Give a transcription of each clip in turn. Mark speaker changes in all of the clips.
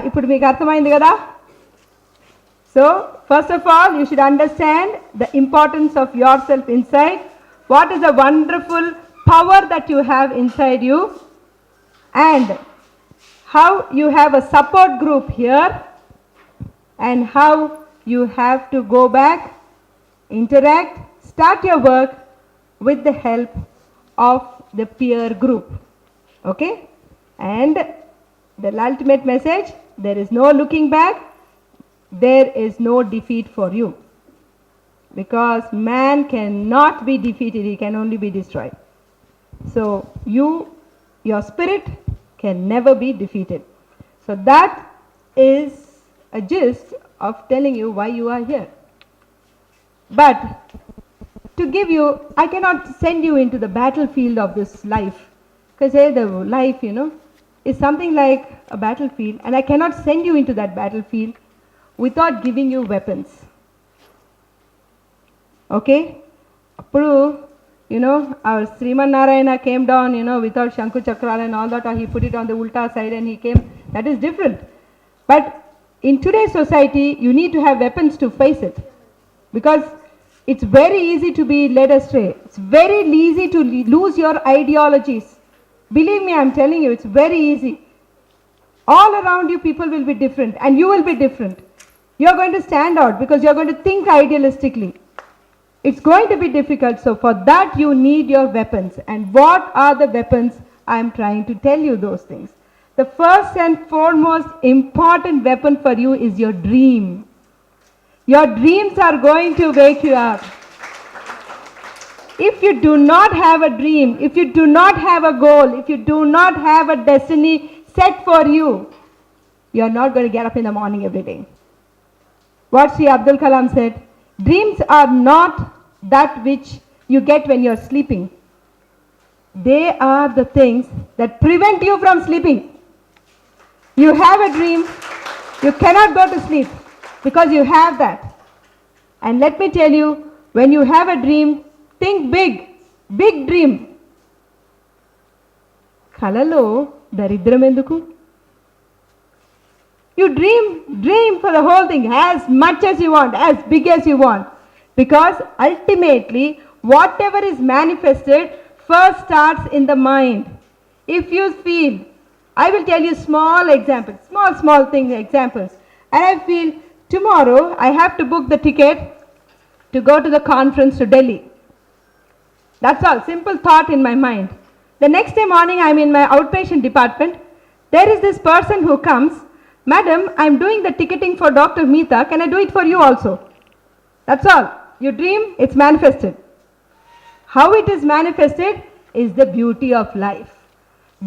Speaker 1: ఇప్పుడు మీకు అర్థమైంది కదా? So first of all, you should understand the importance of yourself inside. What is the wonderful power that you have inside you, and how you have a support group here, and how you have to go back, interact, start your work with the help of the peer group. Okay? And the ultimate message, there is no looking back, there is no defeat for you. Because man cannot be defeated, he can only be destroyed. So your spirit can never be defeated. So that is a gist of telling you why you are here. But to give you, I cannot send you into the battlefield of this life, because the life, is something like a battlefield, and I cannot send you into that battlefield without giving you weapons. Okay? Appudu, our Sriman Narayana came down, without Shanku Chakral and all that, or he put it on the ulta side and he came. That is different. But in today's society, you need to have weapons to face it. Because it's very easy to be led astray. It's very easy to lose your ideologies. Believe me, I'm telling you, it's very easy. All around you, people will be different, and you will be different. You're going to stand out because you're going to think idealistically. It's going to be difficult, so for that you need your weapons. And what are the weapons? I'm trying to tell you those things. The first and foremost important weapon for you is your dream. Your dreams are going to wake you up. If you do not have a dream, if you do not have a goal, if you do not have a destiny set for you, you're not going to get up in the morning every day. What Sri Abdul Kalam said, dreams are not that which you get when you're sleeping. They are the things that prevent you from sleeping. You have a dream, you cannot go to sleep because you have that. And let me tell you, when you have a dream, think big, big dream. Kalalo daridram enduku? You dream for the whole thing, as much as you want, as big as you want. Because ultimately, whatever is manifested first starts in the mind. If you feel, I will tell you small examples, small examples. And I feel tomorrow I have to book the ticket to go to the conference to Delhi. That's all, simple thought in my mind. The next day morning I'm in my outpatient department. There is this person who comes, Madam, I'm doing the ticketing for Dr. Meeta, can I do it for you also? That's all. You dream, it's manifested. How it is manifested is the beauty of life.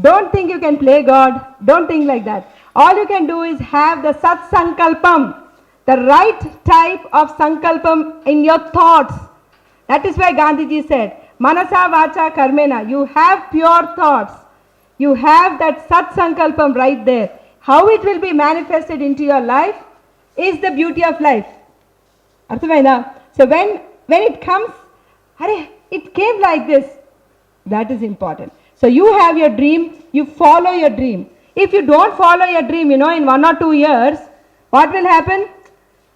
Speaker 1: Don't think you can play God, don't think like that. All you can do is have the Sat Sankalpam, the right type of Sankalpam in your thoughts. That is why Gandhiji said, Manasa Vacha Karmena, you have pure thoughts. You have that Sat Sankalpam right there. How it will be manifested into your life is the beauty of life. Arthamaina? So when it comes, it came like this. That is important. So you have your dream, you follow your dream. If you don't follow your dream, in 1 or 2 years, what will happen?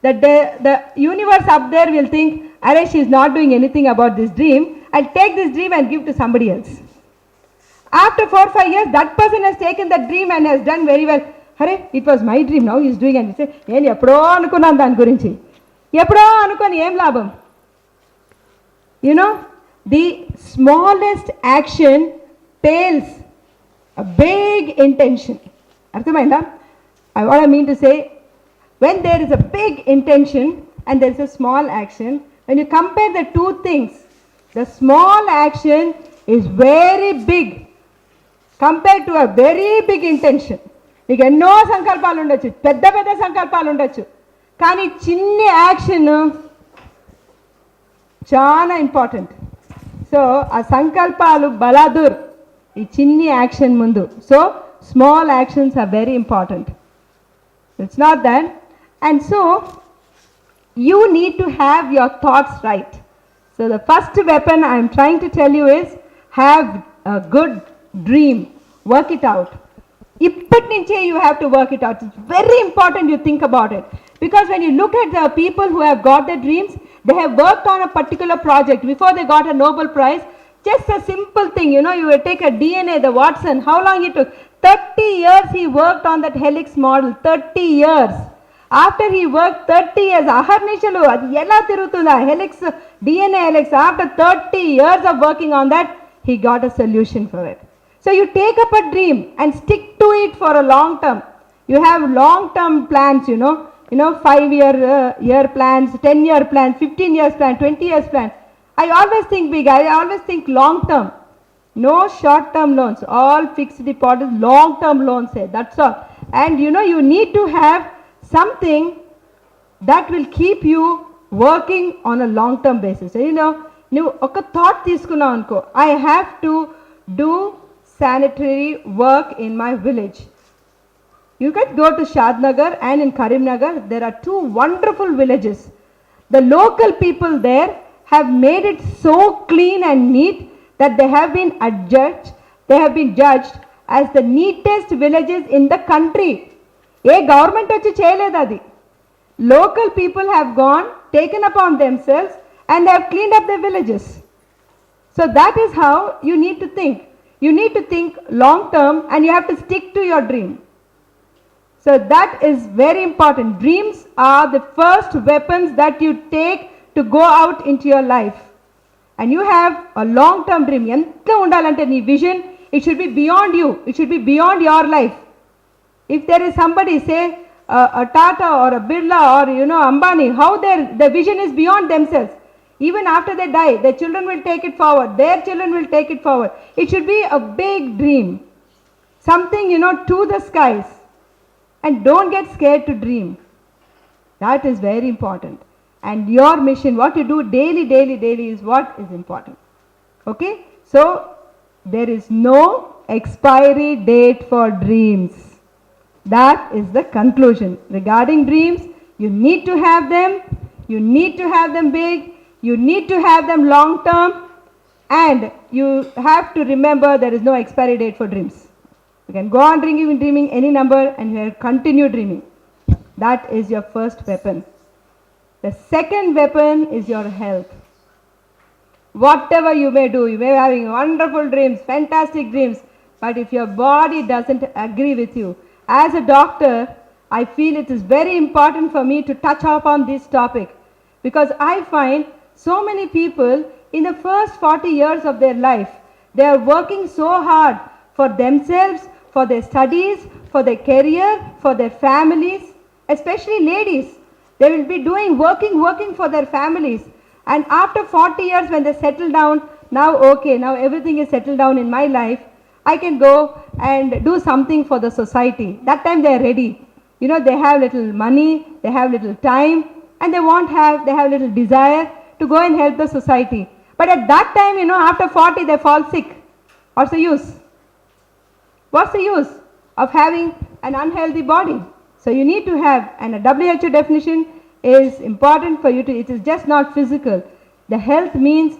Speaker 1: The universe up there will think, she is not doing anything about this dream. I'll take this dream and give to somebody else. After 4 or 5 years, that person has taken that dream and has done very well. It was my dream, now he is doing, and he said, eppudo anukunnanu dani gurinchi. Eppudo anukoni em labam? The smallest action pales a big intention. Arthamainda? What I mean to say, when there is a big intention and there is a small action, when you compare the two things, the small action is very big compared to a very big intention. మీకు ఎన్నో సంకల్పాలు ఉండొచ్చు, పెద్ద పెద్ద సంకల్పాలు ఉండొచ్చు, కానీ చిన్న యాక్షన్ చాలా ఇంపార్టెంట్. సో ఆ సంకల్పాలు బలాదూర్ ఈ చిన్ని యాక్షన్ ముందు. So small actions are very important. It's not that. And so you need to have your thoughts right. So the first weapon I am trying to tell you is have a good dream. Work it out. ఇప్పటి నుంచే you have to work it out. It's very important you think about it. Because when you look at the people who have got their dreams, they have worked on a particular project before they got a Nobel Prize. Just a simple thing, you know, you will take a DNA, the Watson, how long it took? 30 years he worked on that helix model, 30 years. After he worked 30 years, అహర్నిశలు అది ఎలా తిరుగుతుందా helix, DNA helix, after 30 years of working on that, he got a solution for it. So you take up a dream and stick to it for a long term. You have long term plans, you know, 5-year plans, 10-year plans, 15 years plan, 20 years plan. I always think big, I always think long term. No short term loans, all fixed deposits, long term loans, that's all. And you know, you need to have something that will keep you working on a long term basis. So, you know, నువ్వు ఒక thought తీసుకున్నావు అనుకో, I have to do sanitary work in my village. You can go to Shadnagar and in Karimnagar, there are 2 wonderful villages. The local people there have made it so clean and neat that they have been judged as the neatest villages in the country. A government వచ్చి చేయలేదు అది. Local people have gone, taken upon themselves and have cleaned up their villages. So that is how you need to think. You need to think long term and you have to stick to your dream. So that is very important. Dreams are the first weapons that you take to go out into your life. And you have a long term dream. Enta undalante nee vision, it should be beyond you. It should be beyond your life. If there is somebody, say a Tata or a Birla or you know Ambani, how their vision is beyond themselves. Even after they die, their children will take it forward. Their children will take it forward. It should be a big dream. Something, you know, to the skies. And don't get scared to dream. That is very important. And your mission, what you do daily is what is important. Okay? So, there is no expiry date for dreams. That is the conclusion. Regarding dreams, you need to have them. You need to have them big. You need to have them long term. And you have to remember there is no expiry date for dreams. You can go on dreaming any number and you will continue dreaming. That is your first weapon. The second weapon is your health. Whatever you may do, you may be having wonderful dreams, fantastic dreams, but if your body doesn't agree with you, as a doctor, I feel it is very important for me to touch upon this topic because I find so many people in the first 40 years of their life, they are working so hard for themselves, for their studies, for their career, for their families, especially ladies. They will be working for their families. And after 40 years when they settle down, now okay, now everything is settled down in my life, I can go and do something for the society. That time they are ready. You know, they have little money, they have little time, and they have little desire to go and help the society. But at that time, you know, after 40 they fall sick. What's the use? What's the use of having an unhealthy body? So you need to have, and a WHO definition is important for you to, it is just not physical. The health means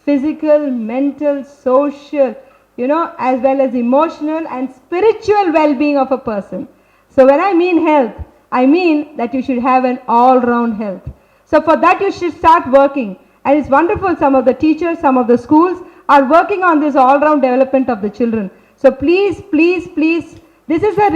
Speaker 1: physical, mental, social, you know, as well as emotional and spiritual well-being of a person. So when I mean health, I mean that you should have an all-round health. So for that you should start working. And it's wonderful, some of the teachers, some of the schools are working on this all-round development of the children. So please, this is a